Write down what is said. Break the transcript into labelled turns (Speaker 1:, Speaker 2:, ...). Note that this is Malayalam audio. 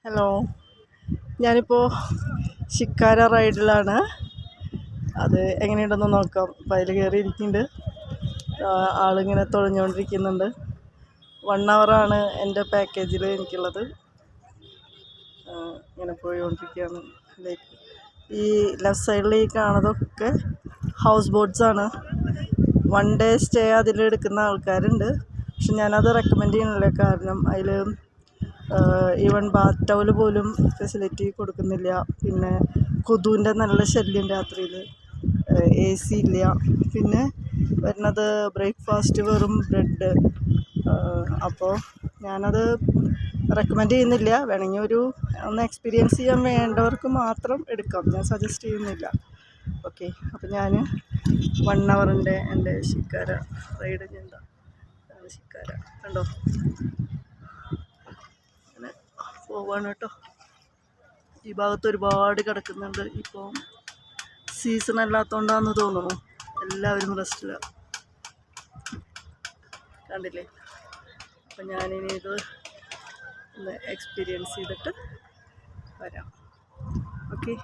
Speaker 1: ഹലോ, ഞാനിപ്പോൾ ഷിക്കാര റൈഡിലാണ്. അത് എങ്ങനെയുണ്ടെന്ന് നോക്കാം. അപ്പോൾ അതിൽ കയറിയിരിക്കുന്നുണ്ട്. ആളിങ്ങനെ തുഴഞ്ഞുകൊണ്ടിരിക്കുന്നുണ്ട്. 1 ഹവറാണ് എൻ്റെ പാക്കേജിൽ എനിക്കുള്ളത്. ഇങ്ങനെ പോയിക്കൊണ്ടിരിക്കുകയാണ്. ലൈക്ക് ഈ ലെഫ്റ്റ് സൈഡിൽ ഈ കാണുന്നതൊക്കെ ഹൗസ് ബോട്ട്സാണ്. 1 ഡേ സ്റ്റേ അതിലെടുക്കുന്ന ആൾക്കാരുണ്ട്. പക്ഷെ ഞാനത് റെക്കമെൻഡ് ചെയ്യുന്നില്ല. കാരണം അതിൽ ഈവൻ ബാത്ത് ടവൽ പോലും ഫെസിലിറ്റി കൊടുക്കുന്നില്ല. പിന്നെ കൊതുവിൻ്റെ നല്ല ശല്യം രാത്രിയിൽ. AC ഇല്ല. പിന്നെ വരുന്നത് ബ്രേക്ക്ഫാസ്റ്റ് വെറും ബ്രെഡ്. അപ്പോൾ ഞാനത് റെക്കമെൻഡ് ചെയ്യുന്നില്ല. വേണമെങ്കിൽ ഒന്ന് എക്സ്പീരിയൻസ് ചെയ്യാൻ വേണ്ടവർക്ക് മാത്രം എടുക്കാം. ഞാൻ സജസ്റ്റ് ചെയ്യുന്നില്ല. ഓക്കെ, അപ്പോൾ ഞാൻ 1 ഹവറിൻ്റെ എൻ്റെ ഷിക്കാര റൈഡ് ഷിക്കാര കണ്ടോ അങ്ങനെ പോവാണ് കേട്ടോ. ഈ ഭാഗത്ത് ഒരുപാട് കിടക്കുന്നുണ്ട്. ഇപ്പോൾ സീസൺ അല്ലാത്തതുകൊണ്ടാണെന്ന് തോന്നുന്നു. എല്ലാവരും റെസ്റ്റിലാണ്. കണ്ടില്ലേ? അപ്പം ഞാനിനി ഇത് ഒന്ന് എക്സ്പീരിയൻസ് ചെയ്തിട്ട് വരാം. ഓക്കെ.